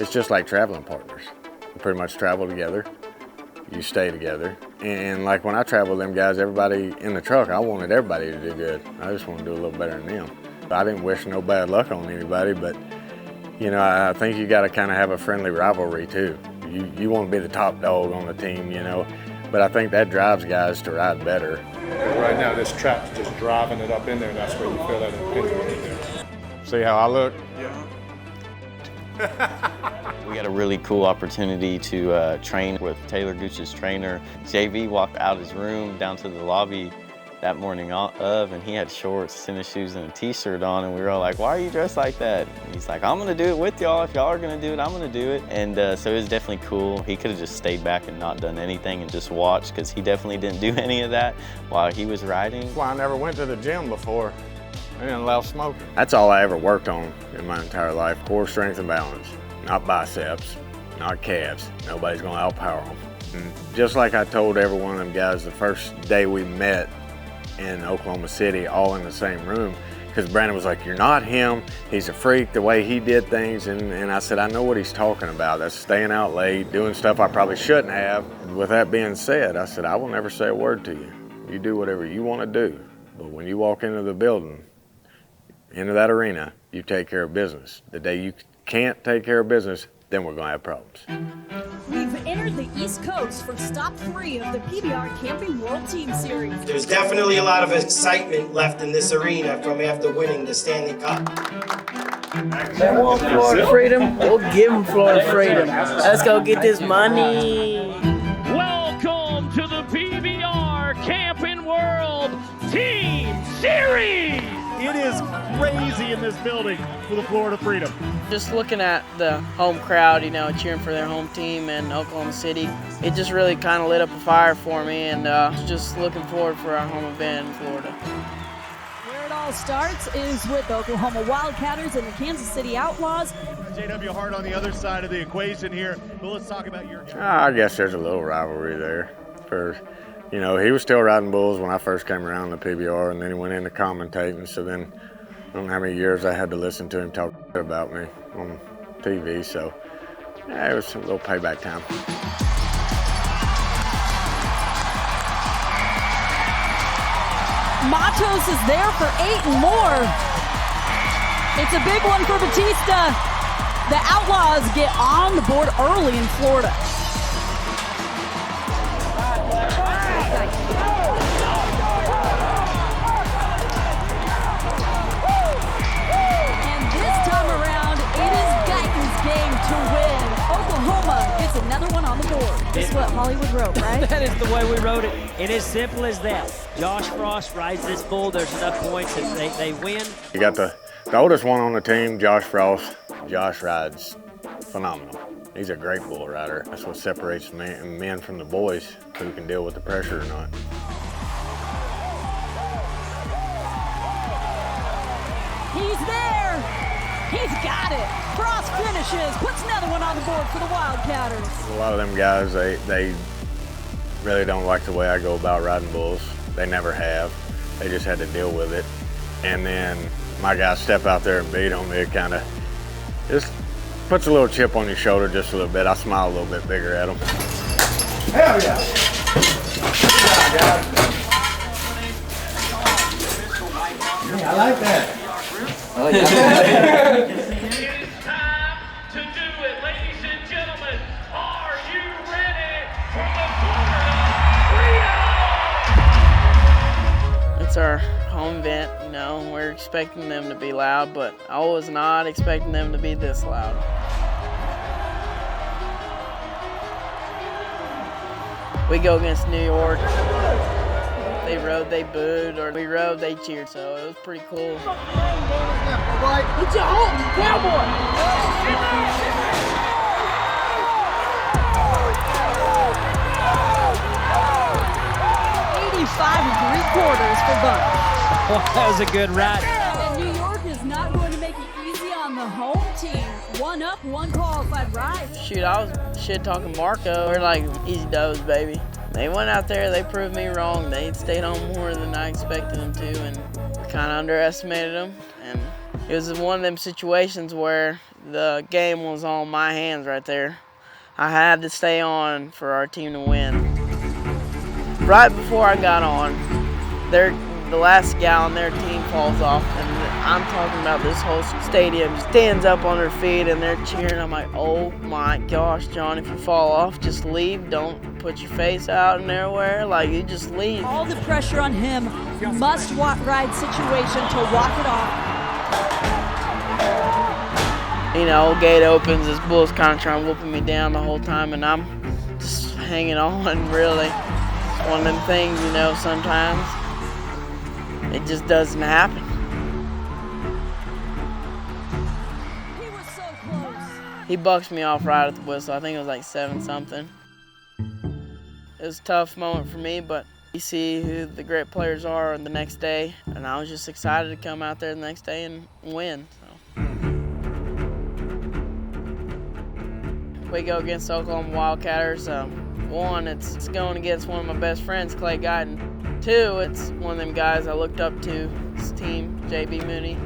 it's just like traveling partners. You pretty much travel together, you stay together. And like when I travel with them guys, everybody in the truck, I wanted everybody to do good. I just want to do a little better than them. I didn't wish no bad luck on anybody, but you know, I think you got to kind of have a friendly rivalry too. You want to be the top dog on the team, you know, but I think that drives guys to ride better. Right now, this trap's just driving it up in there, and that's where you feel that impingement in there. See how I look? Yeah. We got a really cool opportunity to train with Taylor Gooch's trainer. JV walked out his room down to the lobby that morning and he had shorts, tennis shoes, and a t-shirt on, and we were all like, why are you dressed like that? And he's like, I'm gonna do it with y'all. If y'all are gonna do it, I'm gonna do it. And so it was definitely cool. He could have just stayed back and not done anything and just watched, because he definitely didn't do any of that while he was riding. That's why I never went to the gym before. I didn't allow smoking. That's all I ever worked on in my entire life, core strength and balance. Not biceps, not calves. Nobody's gonna outpower them. And just like I told every one of them guys the first day we met in Oklahoma City, all in the same room, because Brandon was like, you're not him, he's a freak, the way he did things, and I said, I know what he's talking about. That's staying out late, doing stuff I probably shouldn't have. With that being said, I said, I will never say a word to you. You do whatever you want to do, but when you walk into the building, into that arena, you take care of business. The day you can't take care of business, then we're gonna have problems. We've entered the East Coast for stop 3 of the PBR Camping World Team Series. There's definitely a lot of excitement left in this arena from after winning the Stanley Cup. They want Florida freedom, we'll give them Florida freedom. Let's go get this money. Welcome to the PBR Camping World Team Series. It is crazy in this building for the Florida Freedom. Just looking at the home crowd, you know, cheering for their home team in Oklahoma City, it just really kind of lit up a fire for me, and just looking forward for our home event in Florida. Where it all starts is with the Oklahoma Wildcatters and the Kansas City Outlaws. J.W. Hart on the other side of the equation here, but let's talk about your game. I guess there's a little rivalry there. You know, he was still riding bulls when I first came around the PBR, and then he went into commentating. So then, I don't know how many years I had to listen to him talk about me on TV. So, yeah, it was a little payback time. Matos is there for 8 and more. It's a big one for Batista. The Outlaws get on the board early in Florida. Another one on the board. This is what Hollywood wrote, right? That is the way we wrote it. It is simple as that. Josh Frost rides this bull. There's enough points that they win. You got the oldest one on the team, Josh Frost. Josh rides phenomenal. He's a great bull rider. That's what separates men from the boys, who can deal with the pressure or not. He's there. He's got it. Frost finishes, puts another one on the board for the Wildcatters. A lot of them guys, they really don't like the way I go about riding bulls. They never have. They just had to deal with it. And then my guys step out there and beat them. It kind of just puts a little chip on your shoulder just a little bit. I smile a little bit bigger at them. Hell yeah! I like that. It is time to do it, ladies and gentlemen. Are you ready for the Florida Freedom? It's our home event, you know, we're expecting them to be loud, but I was not expecting them to be this loud. We go against New York. They rode, they booed, or we rode, they cheered, so it was pretty cool. It's your home, cowboy! 85 3/4 for Bunch. Well, that was a good ride. And New York is not going to make it easy on the home team. 1 up, 1 qualified ride. Shoot, I was shit-talking Marco. We're like, easy does, baby. They went out there, they proved me wrong. They stayed on more than I expected them to, and kind of underestimated them. And It was one of them situations where the game was on my hands right there. I had to stay on for our team to win. Right before I got on, the last gal on their team falls off, and I'm talking about this whole stadium stands up on their feet and they're cheering. I'm like, oh my gosh, John, if you fall off, just leave. Don't put your face out and everywhere. Like, you just leave. All the pressure on him, must-ride situation to walk it off. You know, gate opens, this bull's kind of trying to whooping me down the whole time, and I'm just hanging on, really. It's one of them things, you know, sometimes it just doesn't happen. He was so close. He bucks me off right at the whistle. I think it was like 7-something. It was a tough moment for me, but you see who the great players are the next day, and I was just excited to come out there the next day and win. So. We go against Oklahoma Wildcatters. One, it's going against one of my best friends, Clay Guyton. Two, it's one of them guys I looked up to, his team, JB Mauney.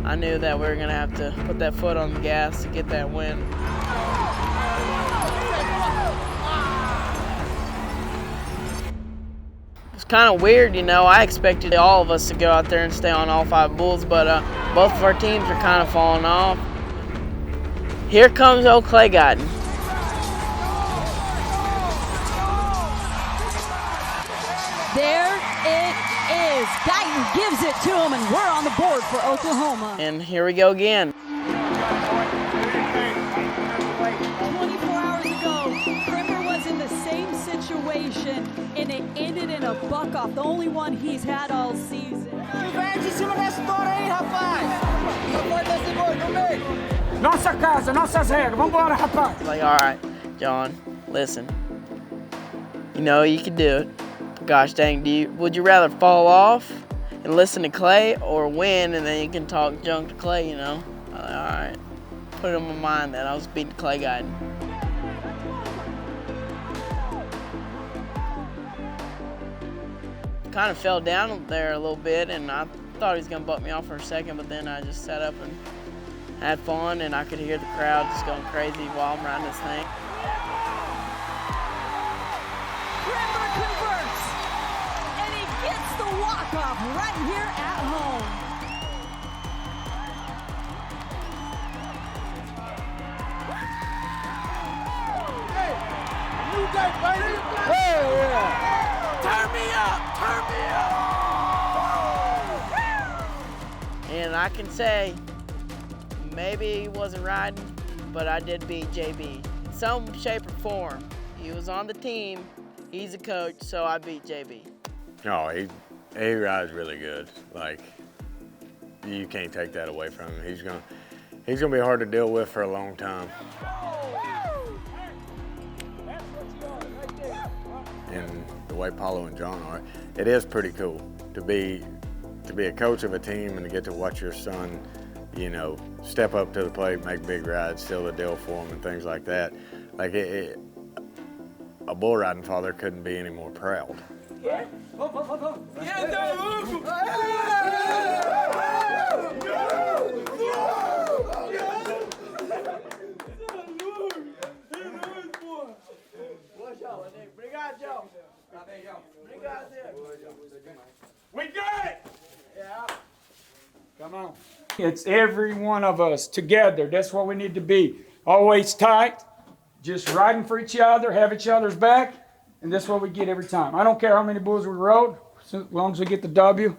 I knew that we were going to have to put that foot on the gas to get that win. It's kind of weird, you know. I expected all of us to go out there and stay on all 5 bulls, but both of our teams are kind of falling off. Here comes old Clay Guyton. There it is. Guyton gives it to him, and we're on the board for Oklahoma. And here we go again. 24 hours ago, Crimber was in the same situation, and it ended in a buck-off, the only one he's had all season. Vende em cima dessa história aí, rapaz. Rapaz, desse gol no meio. Nossa casa, nossas regras. Vambora, rapaz. Like, all right, John, listen. You know you can do it. Gosh dang, would you rather fall off and listen to Clay or win and then you can talk junk to Clay, you know? I'm like, all right, put it in my mind that I was beating Clay Guyton. Kind of fell down there a little bit and I thought he was gonna butt me off for a second, but then I just sat up and had fun and I could hear the crowd just going crazy while I'm riding this thing. Crimber converts, and he gets the walk-off right here at home. New day, baby. Hey, yeah. Turn me up. And I can say, maybe he wasn't riding, but I did beat JB. In some shape or form. He was on the team, he's a coach, so I beat JB. Oh, he rides really good. Like, you can't take that away from him. He's gonna be hard to deal with for a long time. And the way Paulo and John are, it is pretty cool to be a coach of a team and to get to watch your son, you know, step up to the plate, make big rides, seal the deal for him and things like that. Like a bull riding father couldn't be any more proud. Yeah. We got it! Yeah. Come on. It's every one of us together. That's what we need to be. Always tight, just riding for each other, have each other's back, and that's what we get every time. I don't care how many bulls we rode, as long as we get the W,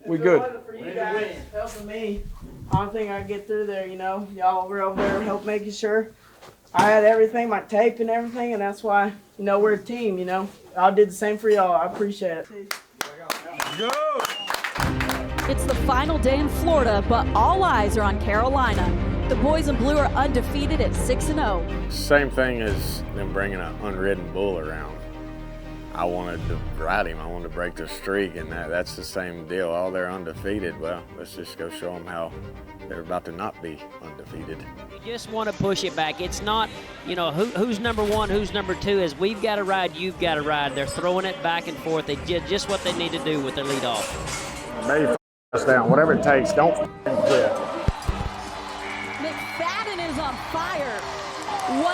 we good. If it wasn't for you guys helping me, I don't think I'd get through there, you know. Y'all were over there helping making sure I had everything, my tape and everything, and that's why, you know, we're a team, you know. I did the same for y'all. I appreciate it. Go! It's the final day in Florida, but all eyes are on Carolina. The boys in blue are undefeated at 6-0. Same thing as them bringing an unridden bull around. I wanted to ride him. I wanted to break the streak, and that's the same deal. Oh, they're undefeated. Well, let's just go show them how they're about to not be undefeated. You just want to push it back. It's not, you know, who's number one, who's number two. Is we've got to ride, you've got to ride. They're throwing it back and forth. They did just what they need to do with their lead off. Maybe us down, whatever it takes. Don't quit.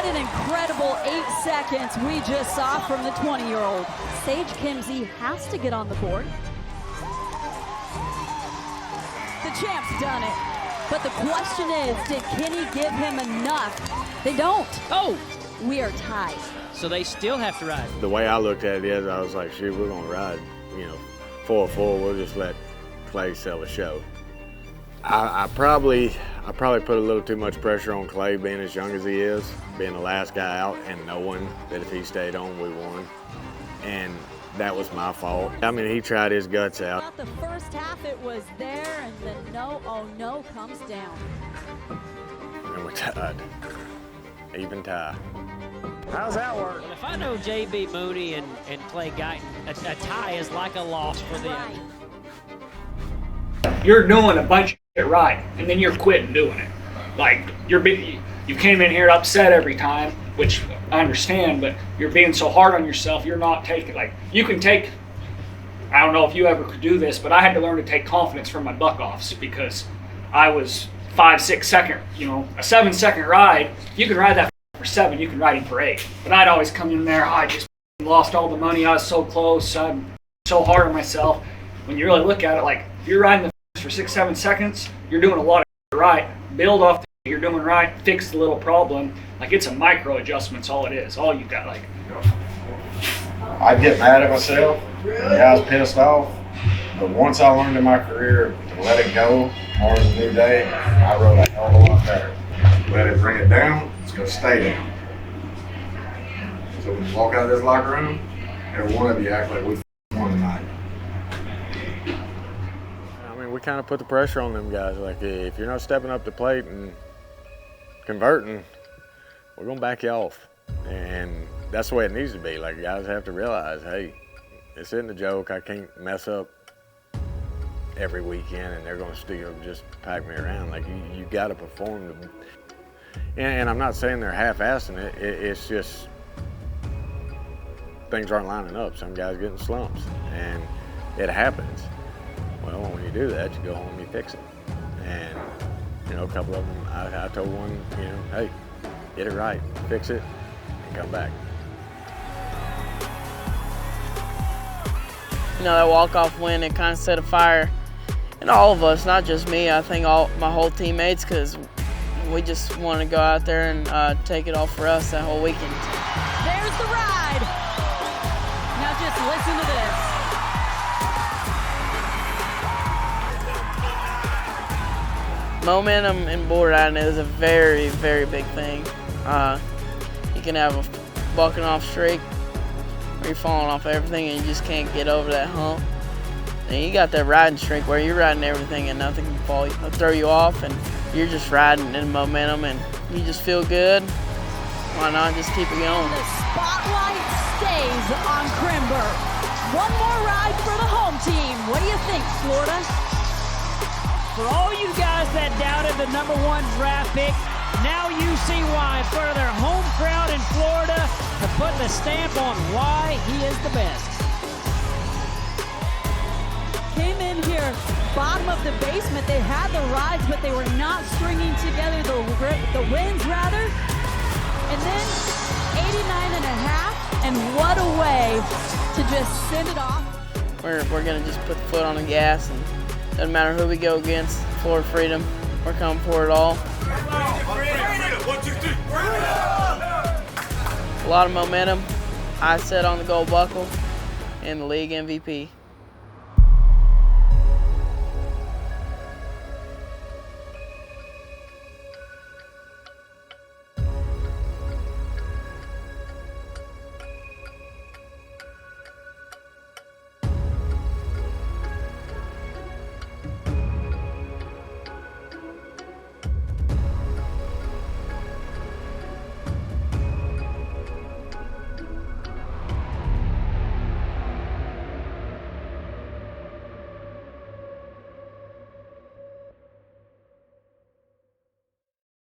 an incredible 8 seconds we just saw from the 20-year-old. Sage Kimsey has to get on the board. The champ's done it. But the question is, did Kenny give him enough? They don't. Oh! We are tied. So they still have to ride. The way I looked at it is, I was like, shoot, we're gonna ride, 4-4, we'll just let Clay sell the show. I probably put a little too much pressure on Clay, being as young as he is, being the last guy out and knowing that if he stayed on, we won. And that was my fault. I mean, he tried his guts out. At the first half, it was there, and then no comes down. And we tied. Even tie. How's that work? Well, if I know J.B. Mauney and Clay Guyton, a tie is like a loss for them. Right. You're doing a bunch of shit right, and then you're quitting doing it. Like, you came in here upset every time, which I understand, but you're being so hard on yourself, you're not taking, you can take, I don't know if you ever could do this, but I had to learn to take confidence from my buck-offs because I was 5-6 second, a 7-second ride. You can ride that for 7, you can ride him for 8. But I'd always come in there, I just lost all the money, I was so close, I'm so hard on myself. When you really look at it, if you're riding the for 6-7 seconds, you're doing a lot of right. Build off the you're doing right, fix the little problem. It's a micro adjustment's all it is. All you got, I'd get mad at myself. Yeah, I was pissed off. But once I learned in my career to let it go, tomorrow's a new day, I rode a hell of a lot better. Let it bring it down, it's gonna stay down. So when you walk out of this locker room, every one of you act like we won tonight. I mean, we kind of put the pressure on them guys. If you're not stepping up to plate and converting, we're gonna back you off. And that's the way it needs to be. Guys have to realize, hey, this isn't a joke. I can't mess up every weekend and they're gonna still just pack me around. You gotta perform. And I'm not saying they're half-assing it. It's just things aren't lining up. Some guys get in slumps and it happens. Well, when you do that, you go home and you fix it. And a couple of them, I told one, hey, get it right, fix it, and come back. That walk-off win, it kind of set a fire in all of us, not just me. I think my whole teammates, because we just want to go out there and take it all for us that whole weekend. There's the ride. Now just listen to this. Momentum in bull riding is a very, very big thing. You can have a bucking off streak where you're falling off everything and you just can't get over that hump. And you got that riding streak where you're riding everything and nothing can throw you off, and you're just riding in momentum and you just feel good. Why not just keep it going? The spotlight stays on Crimber. One more ride for the home team. What do you think, Florida? For all you guys that doubted the #1 draft pick, now you see why. In front of their home crowd in Florida, to put the stamp on why he is the best. Came in here, bottom of the basement. They had the rides, but they were not stringing together the wins, rather. And then 89.5, and what a way to just send it off. We're gonna just put the foot on the gas, and doesn't matter who we go against. Florida Freedom, we're coming for it all. A lot of momentum. I set on the gold buckle, and the league MVP.